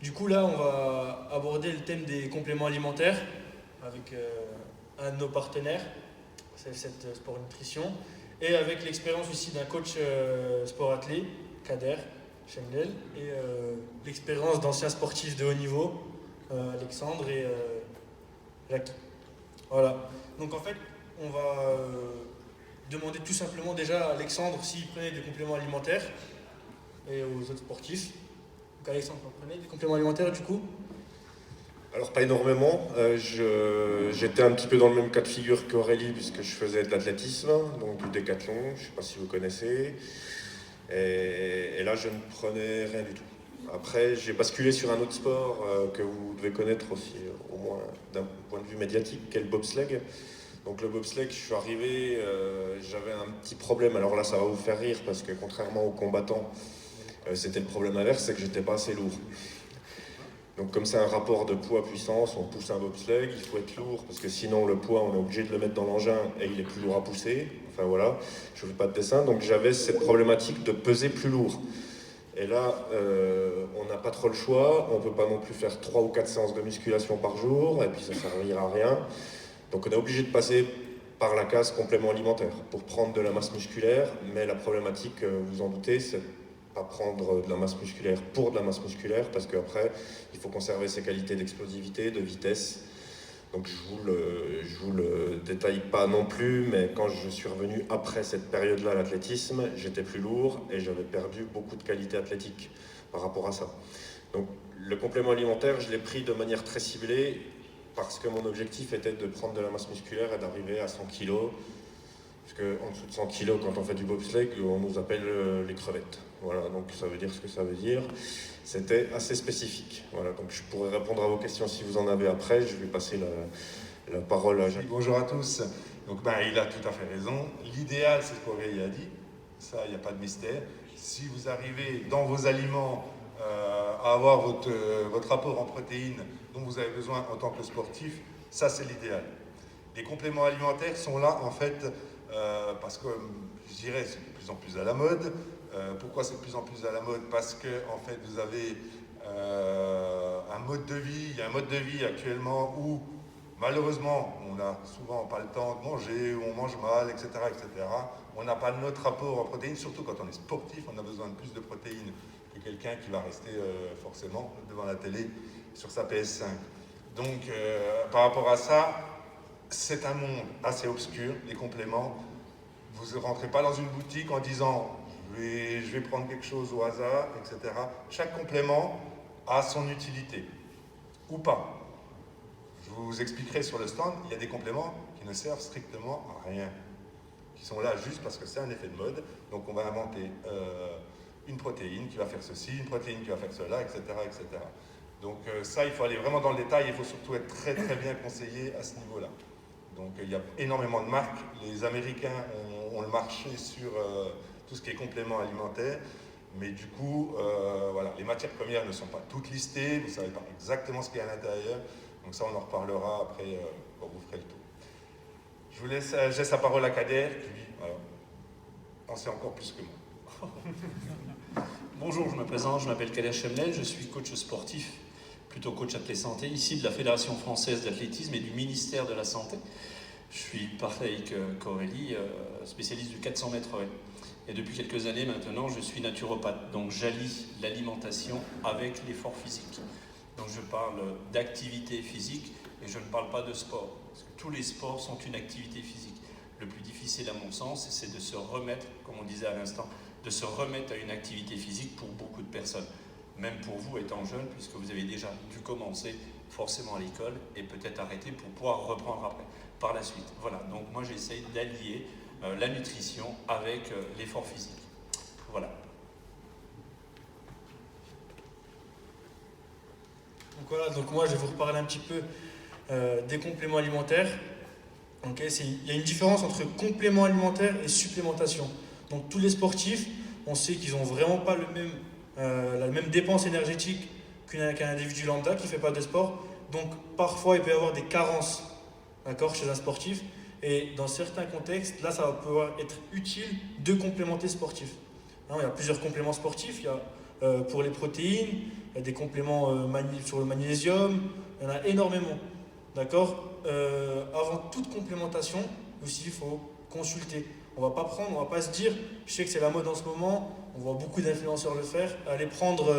Du coup, là, on va aborder le thème des compléments alimentaires avec un de nos partenaires, c'est cette Sport Nutrition, et avec l'expérience aussi d'un coach sport athlé, Kader Chemnel, et l'expérience d'anciens sportifs de haut niveau, Alexandre et Jacques. Voilà. Donc en fait, on va demander tout simplement déjà à Alexandre s'il prenait des compléments alimentaires et aux autres sportifs. Donc Alexandre, vous prenez des compléments alimentaires du coup? Alors pas énormément, j'étais un petit peu dans le même cas de figure qu'Aurélie puisque je faisais de l'athlétisme, donc du décathlon, je ne sais pas si vous connaissez, et là je ne prenais rien du tout. Après j'ai basculé sur un autre sport que vous devez connaître aussi, au moins d'un point de vue médiatique, qui est le bobsleigh. Donc le bobsleigh, je suis arrivé, j'avais un petit problème, alors là ça va vous faire rire parce que contrairement aux combattants, c'était le problème inverse, c'est que j'étais pas assez lourd. Donc comme c'est un rapport de poids-puissance, on pousse un bobsleigh, il faut être lourd, parce que sinon le poids, on est obligé de le mettre dans l'engin et il est plus lourd à pousser. Enfin voilà, je ne fais pas de dessin, donc j'avais cette problématique de peser plus lourd. Et là, on n'a pas trop le choix, on ne peut pas non plus faire 3 ou 4 séances de musculation par jour, et puis ça ne servira à rien. Donc on est obligé de passer par la case complément alimentaire pour prendre de la masse musculaire, mais la problématique, vous en doutez, c'est pas prendre de la masse musculaire pour de la masse musculaire, parce qu'après, il faut conserver ses qualités d'explosivité, de vitesse. Donc je vous le détaille pas non plus, mais quand je suis revenu après cette période-là à l'athlétisme, j'étais plus lourd et j'avais perdu beaucoup de qualité athlétique par rapport à ça. Donc le complément alimentaire, je l'ai pris de manière très ciblée, parce que mon objectif était de prendre de la masse musculaire et d'arriver à 100 kg. Parce qu'en dessous de 100 kg, quand on fait du bobsleigh, on nous appelle les crevettes. Voilà, donc ça veut dire ce que ça veut dire. C'était assez spécifique. Voilà, donc je pourrais répondre à vos questions si vous en avez après. Je vais passer la parole à Jacques. Bonjour à tous. Donc il a tout à fait raison. L'idéal, c'est ce qu'Aurélie a dit. Ça, il n'y a pas de mystère. Si vous arrivez dans vos aliments à avoir votre rapport en protéines dont vous avez besoin en tant que sportif, ça c'est l'idéal. Les compléments alimentaires sont là en fait parce que je dirais c'est de plus en plus à la mode. Pourquoi c'est de plus en plus à la mode? Parce que en fait vous avez un mode de vie, il y a un mode de vie actuellement où malheureusement on n'a souvent pas le temps de manger, où on mange mal, etc. etc. On n'a pas notre rapport en protéines, surtout quand on est sportif, on a besoin de plus de protéines que quelqu'un qui va rester forcément devant la télé sur sa PS5. Donc par rapport à ça, c'est un monde assez obscur, les compléments. Vous ne rentrez pas dans une boutique en disant je vais prendre quelque chose au hasard, etc. Chaque complément a son utilité, ou pas. Je vous expliquerai sur le stand, il y a des compléments qui ne servent strictement à rien, qui sont là juste parce que c'est un effet de mode. Donc on va inventer une protéine qui va faire ceci, une protéine qui va faire cela, etc. etc. Donc ça, il faut aller vraiment dans le détail, il faut surtout être très très bien conseillé à ce niveau-là. Donc il y a énormément de marques. Les Américains ont le marché sur tout ce qui est compléments alimentaires. Mais du coup, voilà, les matières premières ne sont pas toutes listées. Vous ne savez pas exactement ce qu'il y a à l'intérieur. Donc ça, on en reparlera après quand vous ferez le tour. Je laisse la parole à Kader, qui lui, voilà, en sait encore plus que moi. Bonjour, je me présente, je m'appelle Kader Chemnel, je suis coach sportif, plutôt coach athlète santé, ici de la Fédération française d'athlétisme et du ministère de la Santé. Je suis pareil qu'Aurélie, spécialiste du 400 mètres haies. Et depuis quelques années maintenant, je suis naturopathe. Donc j'allie l'alimentation avec l'effort physique. Donc je parle d'activité physique et je ne parle pas de sport. Parce que tous les sports sont une activité physique. Le plus difficile à mon sens, c'est de se remettre, comme on disait à l'instant, de se remettre à une activité physique pour beaucoup de personnes. Même pour vous étant jeune, puisque vous avez déjà dû commencer forcément à l'école et peut-être arrêter pour pouvoir reprendre après, par la suite. Voilà, donc moi j'essaye d'allier la nutrition avec l'effort physique. Voilà. Donc voilà, donc moi je vais vous reparler un petit peu des compléments alimentaires. Okay, il y a une différence entre complément alimentaire et supplémentation. Donc tous les sportifs, on sait qu'ils n'ont vraiment pas la même dépense énergétique qu'un individu lambda qui ne fait pas de sport. Donc parfois il peut y avoir des carences, d'accord, chez un sportif. Et dans certains contextes, là ça va pouvoir être utile de complémenter sportif. Hein, il y a plusieurs compléments sportifs. Il y a pour les protéines, il y a des compléments sur le magnésium, il y en a énormément. D'accord. Avant toute complémentation, aussi, il faut consulter. On va pas se dire, je sais que c'est la mode en ce moment, on voit beaucoup d'influenceurs le faire, aller prendre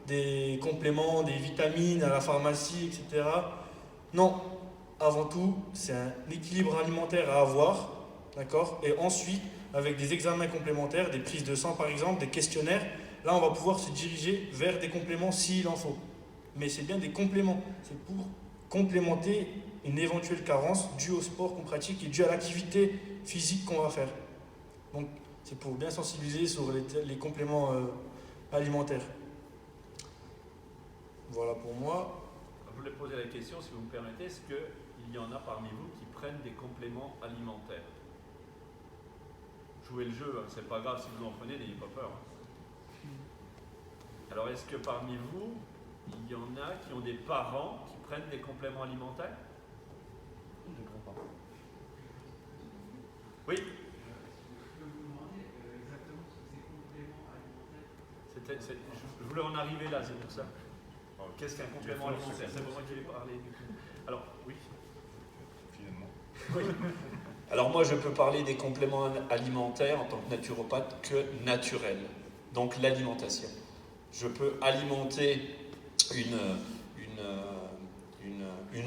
des compléments, des vitamines à la pharmacie, etc. Non, avant tout, c'est un équilibre alimentaire à avoir, d'accord? Et ensuite, avec des examens complémentaires, des prises de sang par exemple, des questionnaires, là on va pouvoir se diriger vers des compléments s'il en faut. Mais c'est bien des compléments, c'est pour complémenter une éventuelle carence due au sport qu'on pratique et due à l'activité physique qu'on va faire. Donc c'est pour bien sensibiliser sur les compléments alimentaires. Voilà pour moi. Je voulais poser la question, si vous me permettez, est-ce qu'il y en a parmi vous qui prennent des compléments alimentaires? Jouez le jeu, hein, c'est pas grave si vous en prenez, n'ayez pas peur. Hein. Alors est-ce que parmi vous, il y en a qui ont des parents qui prennent des compléments alimentaires? Je ne comprends pas. Oui. Je peux vous demander exactement ce que c'est complément alimentaire? Je voulais en arriver là, c'est pour ça. Qu'est-ce qu'un complément alimentaire? C'est pour moi qui vais parler du coup. Alors, oui. Finalement. Oui. Alors moi, je peux parler des compléments alimentaires en tant que naturopathe que naturels. Donc l'alimentation. Je peux alimenter une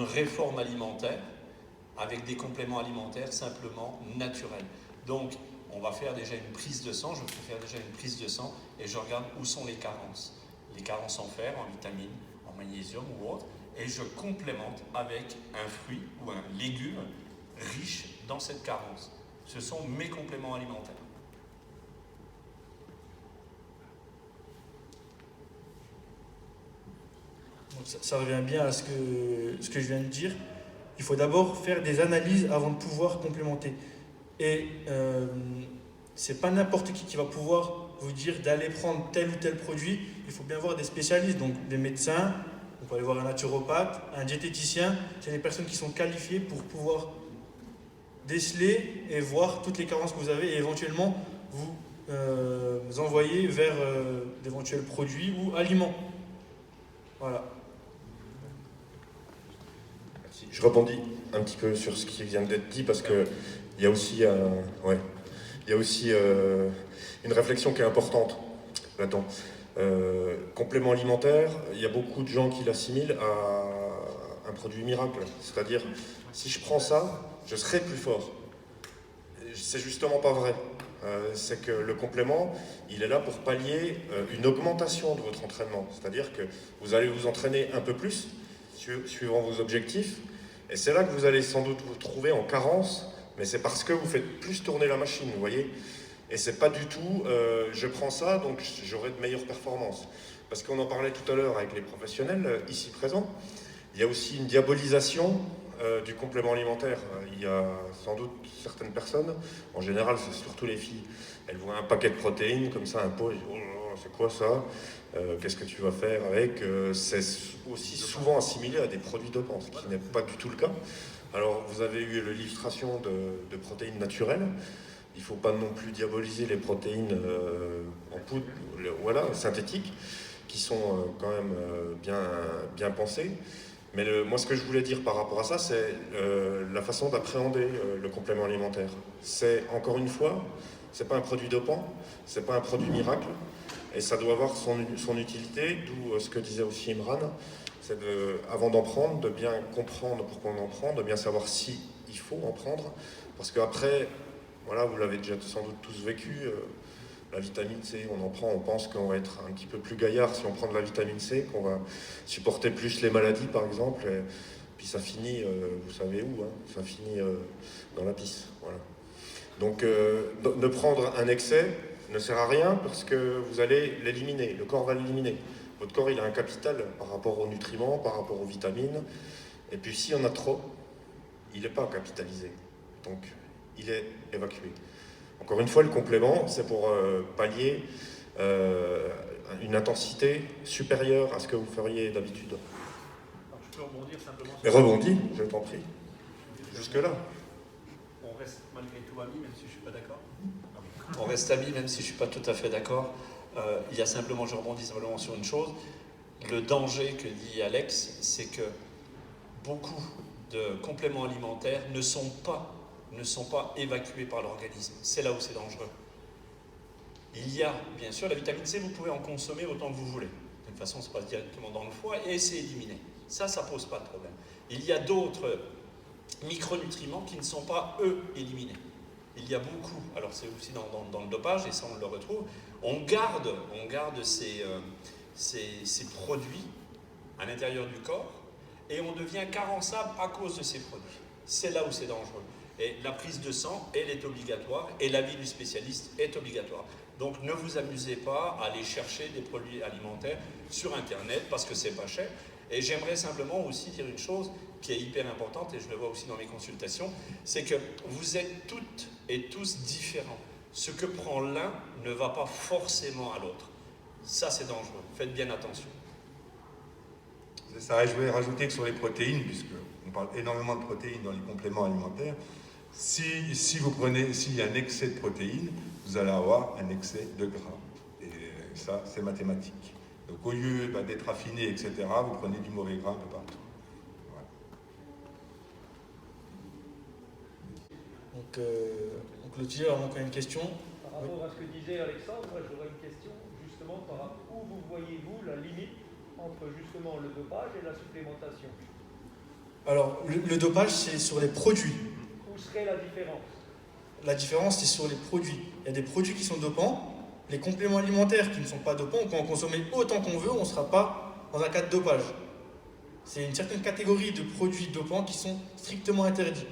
réforme alimentaire avec des compléments alimentaires simplement naturels. Donc, on va faire déjà une prise de sang, je peux faire déjà une prise de sang et je regarde où sont les carences. Les carences en fer, en vitamines, en magnésium ou autre, et je complémente avec un fruit ou un légume riche dans cette carence. Ce sont mes compléments alimentaires. Donc ça revient bien à ce que je viens de dire. Il faut d'abord faire des analyses avant de pouvoir complémenter. Et c'est pas n'importe qui va pouvoir vous dire d'aller prendre tel ou tel produit. Il faut bien voir des spécialistes, donc des médecins, on peut aller voir un naturopathe, un diététicien. C'est des personnes qui sont qualifiées pour pouvoir déceler et voir toutes les carences que vous avez et éventuellement vous envoyer vers d'éventuels produits ou aliments. Voilà. Merci. Je rebondis un petit peu sur ce qui vient d'être dit parce que il y a aussi, une réflexion qui est importante là-dedans. Complément alimentaire, il y a beaucoup de gens qui l'assimilent à un produit miracle. C'est-à-dire, si je prends ça, je serai plus fort. C'est justement pas vrai. C'est que le complément, il est là pour pallier une augmentation de votre entraînement. C'est-à-dire que vous allez vous entraîner un peu plus, suivant vos objectifs, et c'est là que vous allez sans doute vous trouver en carence, mais c'est parce que vous faites plus tourner la machine, vous voyez. Et c'est pas du tout, je prends ça, donc j'aurai de meilleures performances. Parce qu'on en parlait tout à l'heure avec les professionnels ici présents, il y a aussi une diabolisation du complément alimentaire. Il y a sans doute certaines personnes, en général c'est surtout les filles, elles voient un paquet de protéines comme ça, un pot, elles disent, oh, c'est quoi ça, qu'est-ce que tu vas faire avec, c'est aussi souvent assimilé à des produits dopants, ce qui n'est pas du tout le cas. Alors vous avez eu l'illustration de protéines naturelles. Il ne faut pas non plus diaboliser les protéines en poudre, synthétiques, qui sont quand même bien pensées. Mais moi, ce que je voulais dire par rapport à ça, c'est la façon d'appréhender le complément alimentaire. C'est, encore une fois, c'est pas un produit dopant, c'est pas un produit miracle, et ça doit avoir son utilité, d'où ce que disait aussi Imran, c'est avant d'en prendre, de bien comprendre pourquoi on en prend, de bien savoir si il faut en prendre, parce qu'après, voilà, vous l'avez déjà sans doute tous vécu, la vitamine C, on en prend, on pense qu'on va être un petit peu plus gaillard si on prend de la vitamine C, qu'on va supporter plus les maladies par exemple, et puis ça finit, vous savez où, hein, ça finit dans la pisse. Voilà. Donc de prendre un excès ne sert à rien parce que vous allez l'éliminer, le corps va l'éliminer. Votre corps il a un capital par rapport aux nutriments, par rapport aux vitamines, et puis s'il y en a trop, il n'est pas capitalisé. Donc il est évacué. Encore une fois, le complément, c'est pour pallier une intensité supérieure à ce que vous feriez d'habitude. Je peux rebondir simplement sur... Mais rebondis, je t'en prie. Jusque-là. On reste malgré tout amis, même si je ne suis pas d'accord. On reste amis, même si je ne suis pas tout à fait d'accord. il y a simplement, je rebondis simplement sur une chose, le danger que dit Alex, c'est que beaucoup de compléments alimentaires ne sont pas évacués par l'organisme. C'est là où c'est dangereux. Il y a, bien sûr, la vitamine C, vous pouvez en consommer autant que vous voulez. De toute façon, ça passe directement dans le foie et c'est éliminé. Ça pose pas de problème. Il y a d'autres micronutriments qui ne sont pas, eux, éliminés. Il y a beaucoup, alors c'est aussi dans le dopage, et ça on le retrouve, on garde ces produits à l'intérieur du corps, et on devient carençable à cause de ces produits. C'est là où c'est dangereux. Et la prise de sang, elle est obligatoire, et l'avis du spécialiste est obligatoire. Donc ne vous amusez pas à aller chercher des produits alimentaires sur Internet, parce que c'est pas cher. Et j'aimerais simplement aussi dire une chose qui est hyper importante, et je le vois aussi dans mes consultations, c'est que vous êtes toutes et tous différents. Ce que prend l'un ne va pas forcément à l'autre. Ça, c'est dangereux. Faites bien attention. C'est ça, je vais rajouter que sur les protéines, puisqu'on parle énormément de protéines dans les compléments alimentaires, s'il y a un excès de protéines, vous allez avoir un excès de gras. Et ça, c'est mathématique. Donc au lieu d'être affiné, etc., vous prenez du mauvais gras un peu partout. Voilà. Donc, on clôture avant qu'on ait une question. Par rapport à ce que disait Alexandre, moi j'aurais une question justement par rapport où vous voyez-vous la limite entre justement le dopage et la supplémentation? Alors, le dopage, c'est sur les produits. Où serait la différence? La différence, c'est sur les produits. Il y a des produits qui sont dopants. Les compléments alimentaires qui ne sont pas dopants, on peut en consommer autant qu'on veut, on ne sera pas dans un cas de dopage. C'est une certaine catégorie de produits dopants qui sont strictement interdits.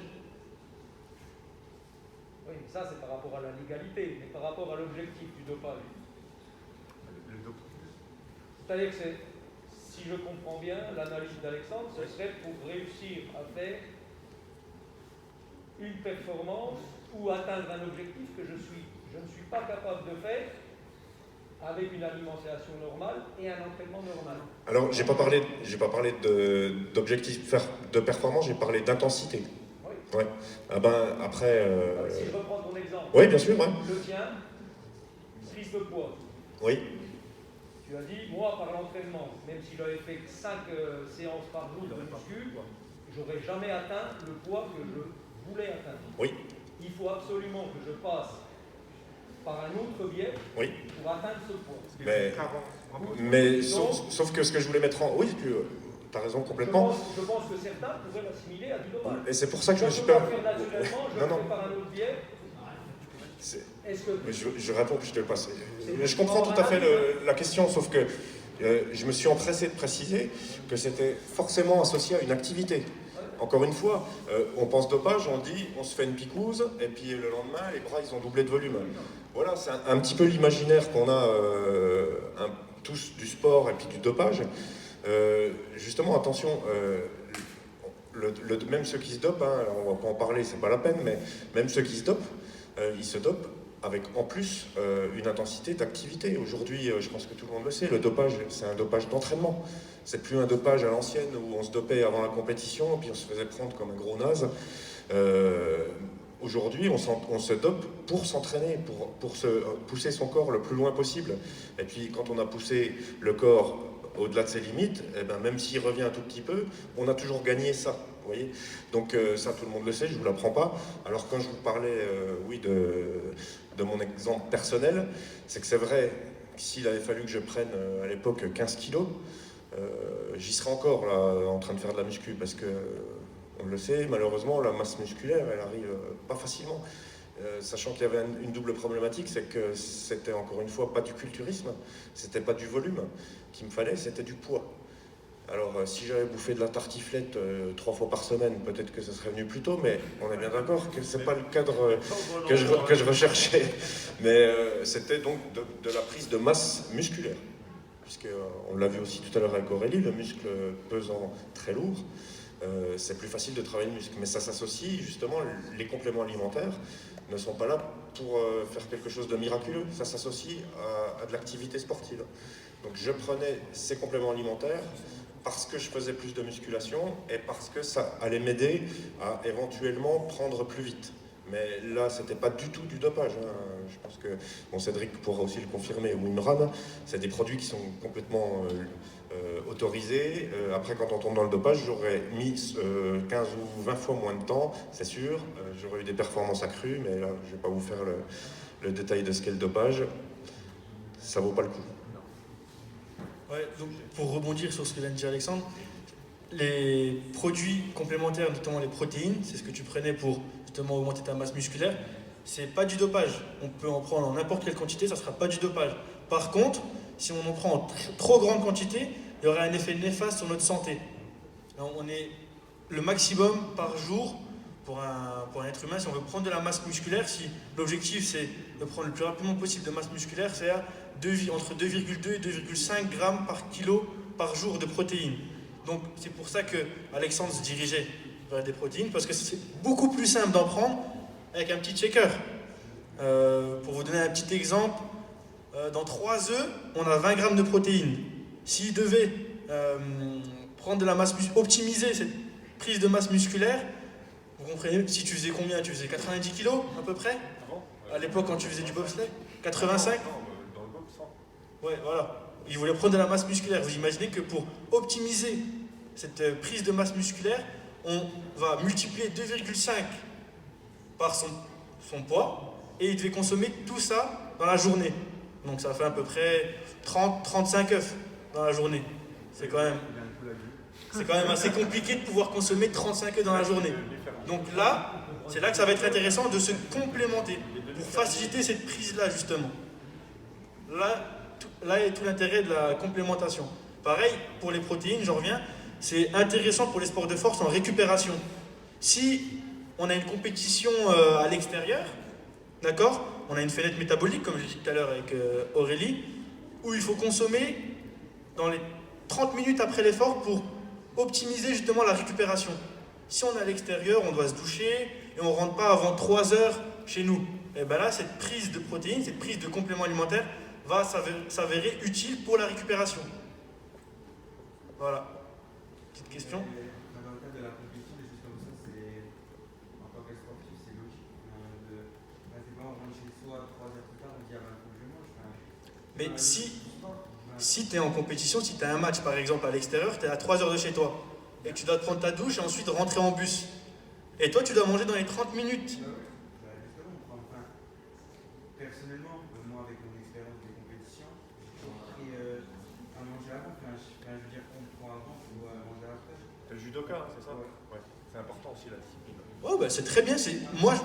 Oui, mais ça c'est par rapport à la légalité, mais par rapport à l'objectif du dopage. C'est-à-dire que si je comprends bien, l'analyse d'Alexandre, ce serait pour réussir à faire une performance ou atteindre un objectif que je ne suis pas capable de faire avec une alimentation normale et un entraînement normal. Alors, j'ai pas parlé d'objectif de performance, j'ai parlé d'intensité. Oui. Ouais. Ah ben, après... Si je reprends ton exemple, Oui, bien sûr, ouais. le tien, prise de poids. Oui. Tu as dit, moi, par l'entraînement, même si j'avais fait 5 séances par jour de muscu, j'aurais jamais atteint le poids que je voulais atteindre. Oui. Il faut absolument que je passe par un autre biais Oui. pour atteindre ce poids. Mais sauf que ce que je voulais mettre en... Oui, tu as raison complètement. Je pense que certains pourraient l'assimiler à du dopage. Et c'est pour ça que je me suis peux permis... pas faire naturellement, je le fais par un autre biais. Est-ce que... Mais je réponds puis je te le passe. Je comprends tout à fait la question, sauf que je me suis empressé de préciser que c'était forcément associé à une activité. Encore une fois, on pense dopage, on dit on se fait une picouse, et puis le lendemain, les bras ils ont doublé de volume. Voilà, c'est un petit peu l'imaginaire qu'on a tous du sport et puis du dopage. Justement, attention, même ceux qui se dopent, hein, on va pas en parler, c'est pas la peine, mais même ceux qui se dopent, ils se dopent avec en plus une intensité d'activité. Aujourd'hui, je pense que tout le monde le sait, le dopage, c'est un dopage d'entraînement. C'est plus un dopage à l'ancienne où on se dopait avant la compétition et puis on se faisait prendre comme un gros naze. Aujourd'hui, on se dope pour s'entraîner, pour pousser son corps le plus loin possible. Et puis quand on a poussé le corps au-delà de ses limites, eh ben, même s'il revient un tout petit peu, on a toujours gagné ça. Vous voyez, donc ça tout le monde le sait, je ne vous l'apprends pas. Alors quand je vous parlais de mon exemple personnel, c'est que c'est vrai que s'il avait fallu que je prenne à l'époque 15 kilos, j'y serais encore là en train de faire de la muscu parce que on le sait, malheureusement la masse musculaire elle arrive pas facilement. Sachant qu'il y avait une double problématique, c'est que c'était encore une fois pas du culturisme, c'était pas du volume qu'il me fallait, c'était du poids. Alors, si j'avais bouffé de la tartiflette 3 fois par semaine, peut-être que ça serait venu plus tôt, mais on est bien d'accord que c'est pas le cadre que je recherchais. Mais c'était donc de la prise de masse musculaire. Puisqu'on l'a vu aussi tout à l'heure avec Aurélie, le muscle pesant très lourd, c'est plus facile de travailler le muscle. Mais ça s'associe, justement, les compléments alimentaires ne sont pas là pour faire quelque chose de miraculeux. Ça s'associe à de l'activité sportive. Donc je prenais ces compléments alimentaires parce que je faisais plus de musculation et parce que ça allait m'aider à éventuellement prendre plus vite. Mais là, c'était pas du tout du dopage. Hein. Je pense que bon, Cédric pourra aussi le confirmer, ou Imran, c'est des produits qui sont complètement autorisés. Après, quand on tombe dans le dopage, j'aurais mis 15 ou 20 fois moins de temps, c'est sûr. J'aurais eu des performances accrues, mais là, je vais pas vous faire le détail de ce qu'est le dopage. Ça vaut pas le coup. Ouais, donc pour rebondir sur ce que vient de dire Alexandre, les produits complémentaires, notamment les protéines, c'est ce que tu prenais pour justement augmenter ta masse musculaire, c'est pas du dopage. On peut en prendre en n'importe quelle quantité, ça sera pas du dopage. Par contre, si on en prend en trop grande quantité, il y aurait un effet néfaste sur notre santé. Alors, on est le maximum par jour pour un être humain. Si on veut prendre de la masse musculaire, si l'objectif c'est de prendre le plus rapidement possible de masse musculaire, c'est entre 2,2 et 2,5 grammes par kilo par jour de protéines. Donc c'est pour ça que Alexandre se dirigeait vers des protéines, parce que c'est beaucoup plus simple d'en prendre avec un petit shaker. Pour vous donner un petit exemple, dans 3 œufs, on a 20 grammes de protéines. S'il devait prendre de la masse optimiser cette prise de masse musculaire, vous comprenez, si tu faisais combien? Tu faisais 90 kg à peu près? À l'époque quand tu faisais du bobsleigh 85? Dans le box, 100. Ouais, voilà. Il voulait prendre de la masse musculaire. Vous imaginez que pour optimiser cette prise de masse musculaire, on va multiplier 2,5 par son poids, et il devait consommer tout ça dans la journée. Donc ça fait à peu près 30-35 œufs dans la journée. C'est quand même assez compliqué de pouvoir consommer 35 œufs dans la journée. Donc là, c'est là que ça va être intéressant de se complémenter pour faciliter cette prise-là, justement. Là est tout l'intérêt de la complémentation. Pareil, pour les protéines, j'en reviens, c'est intéressant pour les sports de force en récupération. Si on a une compétition à l'extérieur, d'accord, on a une fenêtre métabolique, comme je l'ai dit tout à l'heure avec Aurélie, où il faut consommer dans les 30 minutes après l'effort pour optimiser justement la récupération. Si on est à l'extérieur, on doit se doucher et on ne rentre pas avant 3 heures chez nous. Et bien là, cette prise de protéines, cette prise de compléments alimentaires va s'avérer utile pour la récupération. Voilà. Petite question. Dans le cadre de la compétition, des choses comme ça, c'est en tant que sportif, c'est logique. C'est pas on rentre chez soi 3 heures plus tard, on dit ah ben faut que je mange. Mais si tu es en compétition, si tu as un match par exemple à l'extérieur, tu es à 3 heures de chez toi et tu dois te prendre ta douche et ensuite rentrer en bus. Et toi tu dois manger dans les 30 minutes. Personnellement, moi avec mon expérience des compétitions, j'ai appris à manger avant. Je veux dire, on prend avant pour manger après. T'es le judoka, c'est ça? Ouais. C'est important aussi la discipline. Oh, bah, c'est très bien. Moi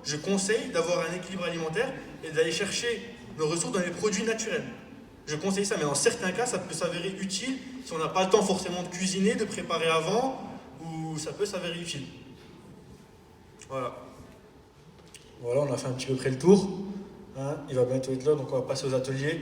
je conseille d'avoir un équilibre alimentaire et d'aller chercher nos ressources dans les produits naturels. Je conseille ça, mais dans certains cas, ça peut s'avérer utile si on n'a pas le temps forcément de cuisiner, de préparer avant, ou ça peut s'avérer utile. Voilà. Voilà, on a fait un petit peu près le tour. Hein, il va bientôt être là, donc on va passer aux ateliers.